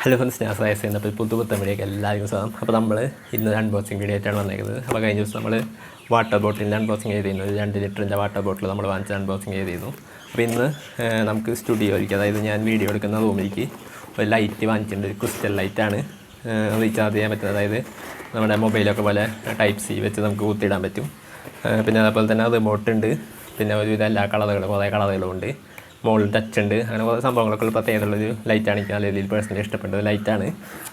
Hello friends, ഞാൻ സയസ് ചെയ്യുന്നപ്പോൾ പുതുപുത്തൻ വീഡിയോക്ക് എല്ലാവർക്കും സ്വാഗതം. അപ്പോൾ നമ്മൾ ഇന്ന് അൺബോക്സിങ് വീഡിയോ ആയിട്ടാണ് വന്നേക്കുന്നത്. അപ്പോൾ കഴിഞ്ഞ ദിവസം നമ്മൾ വാട്ടർ ബോട്ടിലിൻ്റെ അൺബോക്സിങ് ചെയ്തിരുന്നു. 2 ലിറ്ററിൻ്റെ വാട്ടർ ബോട്ടിൽ നമ്മൾ വാങ്ങിച്ച അൺബോക്സിങ് ചെയ്തിരുന്നു. അപ്പോൾ ഇന്ന് നമുക്ക് സ്റ്റുഡിയോയിലേക്ക്, അതായത് ഞാൻ വീഡിയോ എടുക്കുന്ന റൂമിലേക്ക് ഒരു ലൈറ്റ് വാങ്ങിച്ചിട്ടുണ്ട്. ഒരു ക്രിസ്റ്റൽ ലൈറ്റാണ് റീചാർജ് ചെയ്യാൻ പറ്റുന്നത്. അതായത് നമ്മുടെ മൊബൈലൊക്കെ പോലെ ടൈപ്പ് സി വെച്ച് നമുക്ക് കുത്തിയിടാൻ പറ്റും. പിന്നെ അതേപോലെ തന്നെ റിമോട്ട് ഉണ്ട്. പിന്നെ ഒരുവിധ എല്ലാ കളറുകളും, കുറേ കളറുകളും ഉണ്ട്. മുകളിൽ ടച്ച് ഉണ്ട്. അങ്ങനെ കുറേ സംഭവങ്ങളൊക്കെ ഉള്ള പ്രത്യേകതയുള്ളൊരു ലൈറ്റാണ്. എനിക്ക് നല്ല രീതിയിൽ പേഴ്സണലി ഇഷ്ടപ്പെട്ട ലൈറ്റാണ്.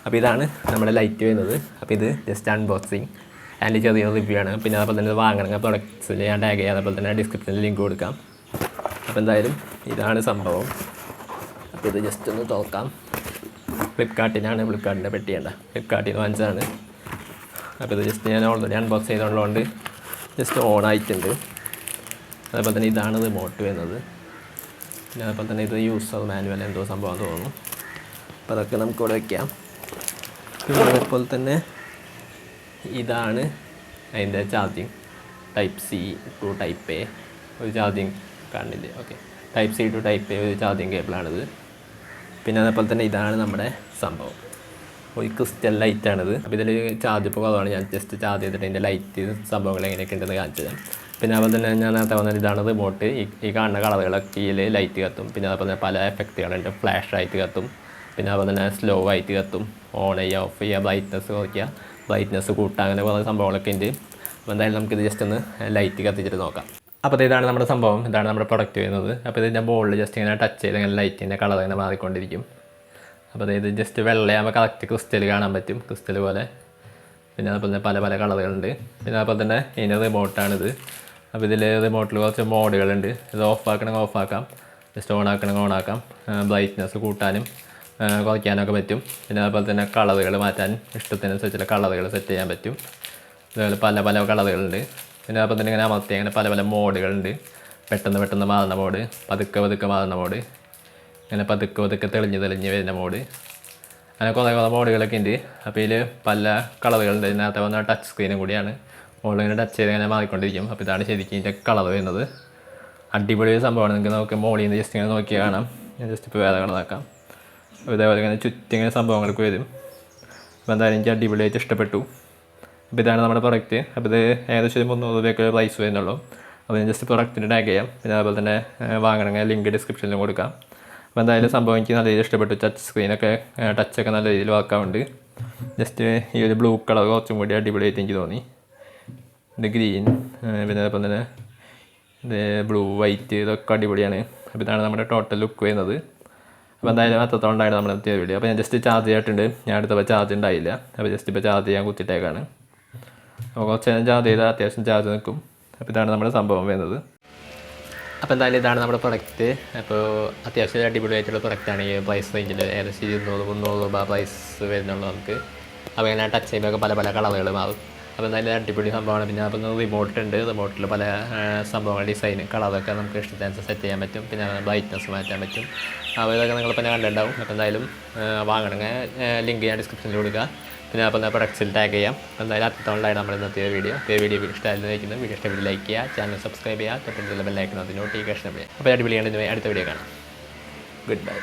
അപ്പോൾ ഇതാണ് നമ്മുടെ ലൈറ്റ് വരുന്നത്. അപ്പോൾ ഇത് ജസ്റ്റ് അൺബോക്സിങ് ആൻഡ് ചെറിയ റിവ്യൂ ആണ്. പിന്നെ അതേപോലെ തന്നെ വാങ്ങണമെങ്കിൽ പ്രൊഡക്ട്സിൽ ഞാൻ ടാഗ് ചെയ്യാം. അതേപോലെ തന്നെ ഡിസ്ക്രിപ്ഷനിൽ ലിങ്ക് കൊടുക്കാം. അപ്പോൾ എന്തായാലും ഇതാണ് സംഭവം. അപ്പോൾ ഇത് ജസ്റ്റ് ഒന്ന് തുറക്കാം. ഫ്ലിപ്കാർട്ടിൻ്റെ പെട്ടിയേണ്ട, ഫ്ലിപ്കാർട്ടിൽ നിന്ന് വാങ്ങിച്ചതാണ്. അപ്പോൾ ഇത് ജസ്റ്റ് ഞാൻ ഓൾറെഡി അൺബോക്സ് ചെയ്തുള്ളതുകൊണ്ട് ജസ്റ്റ് ഓൺ ആയിട്ടുണ്ട്. അതേപോലെ തന്നെ ഇതാണ് റിമോട്ട് വരുന്നത്. പിന്നെ അതേപോലെ തന്നെ ഇത് യൂസർ മാനുവൽ എന്തോ സംഭവം തോന്നുന്നു. അപ്പോൾ അതൊക്കെ നമുക്കിവിടെ വയ്ക്കാം. പിന്നെ അതേപോലെ തന്നെ ഇതാണ് അതിൻ്റെ charging, type C to type A ഒരു ചാർജിങ് കാണില്ലേ? Okay, type C to type A ഒരു ചാർജിങ് കേബിളാണിത്. പിന്നെ അതേപോലെ തന്നെ ഇതാണ് നമ്മുടെ സംഭവം, ഒരു ക്രിസ്റ്റൽ ലൈറ്റാണിത്. അപ്പോൾ ഇതിൽ ചാർജ് ഇപ്പോൾ കുറവാണ്. ഞാൻ ജസ്റ്റ് ചാർജ് ചെയ്തിട്ട് ഇതിൻ്റെ ലൈറ്റ് സംഭവങ്ങൾ എങ്ങനെയൊക്കെ ഉണ്ടെന്ന് കാണിച്ചത്. പിന്നെ അതുപോലെ തന്നെ ഞാൻ നേരത്തെ പറഞ്ഞാൽ ഇതാണ് റിമോട്ട്. ഈ കാണുന്ന കളറുകളൊക്കെ ഇതിൽ ലൈറ്റ് കത്തും. പിന്നെ അതുപോലെ തന്നെ പല എഫക്റ്റുകളുണ്ട്. ഫ്ലാഷ് ആയിട്ട് കത്തും. പിന്നെ അതുപോലെ തന്നെ സ്ലോ ആയിട്ട് കത്തും. ഓൺ ചെയ്യുക, ഓഫ് ചെയ്യുക, ബ്രൈറ്റ്നസ് കുറയ്ക്കുക, ബ്രൈറ്റ്നസ് കൂട്ടുക, അങ്ങനെ കുറേ സംഭവങ്ങളൊക്കെ ഉണ്ട്. അപ്പോൾ എന്തായാലും നമുക്കിത് ജസ്റ്റ് ഒന്ന് ലൈറ്റ് കത്തിച്ചിട്ട് നോക്കാം. അപ്പോൾ ഇതാണ് നമ്മുടെ സംഭവം, ഇതാണ് നമ്മുടെ പ്രൊഡക്റ്റ് വരുന്നത്. അപ്പോൾ ഇതിൻ്റെ ബോളിൽ ജസ്റ്റ് ഇങ്ങനെ ടച്ച് ചെയ്ത് ഇങ്ങനെ ലൈറ്റിൻ്റെ കളർ ഇങ്ങനെ മാറിക്കൊണ്ടിരിക്കും. അപ്പോൾ ഇത് ജസ്റ്റ് വെള്ളയാകുമ്പോൾ കറക്റ്റ് ക്രിസ്റ്റൽ കാണാൻ പറ്റും, ക്രിസ്റ്റൽ പോലെ. പിന്നെ അതുപോലെ തന്നെ പല പല കളറുകളുണ്ട്. പിന്നെ അതുപോലെ തന്നെ ഇതിൻ്റെ റിമോട്ടാണിത്. അപ്പോൾ ഇതിൽ റിമോട്ടിൽ കുറച്ച് മോഡുകളുണ്ട്. ഇത് ഓഫ് ആക്കണമെങ്കിൽ ഓഫ് ആക്കാം, ജസ്റ്റ് ഓൺ ആക്കണമെങ്കിൽ ഓൺ ആക്കാം. ബ്രൈറ്റ്നസ് കൂട്ടാനും കുറയ്ക്കാനൊക്കെ പറ്റും. പിന്നെ അതുപോലെ തന്നെ കളറുകൾ മാറ്റാൻ ഇഷ്ടത്തിനനുസരിച്ചുള്ള കളറുകൾ സെറ്റ് ചെയ്യാൻ പറ്റും. അതുപോലെ പല പല കളറുകളുണ്ട്. പിന്നെ അതുപോലെ തന്നെ ഇങ്ങനെ അമർത്തി അങ്ങനെ പല പല മോഡുകളുണ്ട്. പെട്ടെന്ന് മാറുന്ന മോഡ്, പതുക്കെ മാറുന്ന മോഡ്, ഇങ്ങനെ പതുക്കെ തെളിഞ്ഞ് വരുന്ന മോഡ്, അങ്ങനെ കുറേ മോഡുകളൊക്കെ ഉണ്ട്. അപ്പോൾ ഇതിൽ പല കളറുകളുണ്ട്. ഇതിനകത്ത് വന്ന ടച്ച് സ്ക്രീനും കൂടിയാണ്. മോളിങ്ങനെ ടച്ച് ചെയ്ത് ഇങ്ങനെ മാറിക്കൊണ്ടിരിക്കും. അപ്പോൾ ഇതാണ് ശരിക്കും ഇതിൻ്റെ കളർ വരുന്നത്. അടിപൊളി സംഭവമാണ്. നിങ്ങൾക്ക് നമുക്ക് മോളിൽ നിന്ന് ജസ്റ്റ് ഇങ്ങനെ നോക്കി കാണാം. ഞാൻ ജസ്റ്റ് ഇപ്പോൾ വേറെ കളറാക്കാം. അപ്പോൾ ഇതേപോലെ ഇങ്ങനെ ചുറ്റിങ്ങനെ സംഭവങ്ങൾക്ക് വരും. അപ്പോൾ എന്തായാലും എനിക്ക് അടിപൊളിയായിട്ട് ഇഷ്ടപ്പെട്ടു. അപ്പോൾ ഇതാണ് നമ്മുടെ പ്രൊഡക്റ്റ്. അപ്പോൾ ഇത് ഏകദേശം ഒരു 300 രൂപയൊക്കെ പ്രൈസ് വരുന്നുള്ളൂ. അപ്പോൾ ഞാൻ ജസ്റ്റ് പ്രൊഡക്റ്റിന് ടാഗ് ചെയ്യാം. പിന്നെ അതുപോലെ തന്നെ വാങ്ങണമെങ്കിൽ ലിങ്ക് ഡിസ്ക്രിപ്ഷനിലും കൊടുക്കാം. അപ്പോൾ എന്തായാലും സംഭവം എനിക്ക് നല്ല രീതിയിൽ ഇഷ്ടപ്പെട്ടു. ടച്ച് സ്ക്രീനൊക്കെ ടച്ചൊക്കെ നല്ല രീതിയിൽ വർക്കാവുന്നുണ്ട്. ജസ്റ്റ് ഈ ഒരു ബ്ലൂ കളർ കുറച്ചും കൂടി അടിപൊളിയായിട്ട് എനിക്ക് തോന്നി. ഇത് ഗ്രീൻ, പിന്നെ അതേപോലെ തന്നെ ഇത് ബ്ലൂ, വൈറ്റ്, ഇതൊക്കെ അടിപൊളിയാണ്. അപ്പോൾ ഇതാണ് നമ്മുടെ ടോട്ടൽ ലുക്ക് വരുന്നത്. അപ്പോൾ എന്തായാലും അത്രത്തോളം ഉണ്ടായിരുന്നു നമ്മുടെ എത്തിയ വീഡിയോ. അപ്പോൾ ഞാൻ ജസ്റ്റ് ചാർജ് ചെയ്തിട്ടുണ്ട്. ഞാൻ അടുത്തപ്പോൾ ചാർജ് ഉണ്ടായില്ല. അപ്പോൾ ജസ്റ്റ് ഇപ്പോൾ ചാർജ് ചെയ്യാൻ കുത്തിയിട്ടേക്കാണ്. അപ്പോൾ കുറച്ച് നേരം ചാർജ് ചെയ്താൽ അത്യാവശ്യം ചാർജ് നിൽക്കും. അപ്പോൾ ഇതാണ് നമ്മുടെ സംഭവം വരുന്നത്. അപ്പോൾ എന്തായാലും ഇതാണ് നമ്മുടെ പ്രൊഡക്റ്റ്. അപ്പോൾ അത്യാവശ്യം അടിപൊളിയായിട്ടുള്ള പ്രൊഡക്റ്റാണ്. ഈ പ്രൈസ് റേഞ്ചിൽ ഏകദേശം 200-300 രൂപ പ്രൈസ് വരുന്നുള്ളൂ നമുക്ക്. അപ്പോൾ ഇങ്ങനെ ടച്ച് ചെയ്യുമ്പോൾ പല പല കളറുകൾ മാറും. അപ്പോൾ എന്തായാലും അടിപൊളി സംഭവമാണ്. പിന്നെ അപ്പോൾ റിമോട്ട് ഉണ്ട്. റിമോട്ടിൽ പല സംഭവങ്ങൾ, ഡിസൈൻ, കളറൊക്കെ നമുക്ക് ഇഷ്ടത്തിനനുസരിച്ച് സെറ്റ് ചെയ്യാൻ പറ്റും. പിന്നെ ബ്രൈറ്റ്നസ് മാറ്റാൻ പറ്റും. അപ്പോൾ ഇതൊക്കെ നിങ്ങളിപ്പോൾ കണ്ടിട്ടുണ്ടാവും. അപ്പോൾ എന്തായാലും വാങ്ങണമെങ്കിൽ ലിങ്ക് ഞാൻ ഡിസ്ക്രിപ്ഷനിൽ കൊടുക്കുക. പിന്നെ അപ്പോൾ പ്രൊഡക്ട്സിൽ ടാഗ് ചെയ്യാം. അപ്പോൾ എന്തായാലും അത്രത്തോളാണ് നമ്മൾ ഇന്നത്തെ വീഡിയോ. വീഡിയോ ഇഷ്ടമായിരുന്നു വയ്ക്കുന്നത്. വീഡിയോ ഇഷ്ടപ്പെട്ട് ലൈക്ക് ചെയ്യുക, ചാനൽ സബ്സ്ക്രൈബ് ചെയ്യുക, തൊട്ടടുത്തുള്ള ബെല്ലൈക്കൺ നോട്ടിഫിക്കേഷൻ ചെയ്യുക. അപ്പോൾ അടിപൊളിയാണ്. അടുത്ത വീഡിയോ കാണാം. Good bye.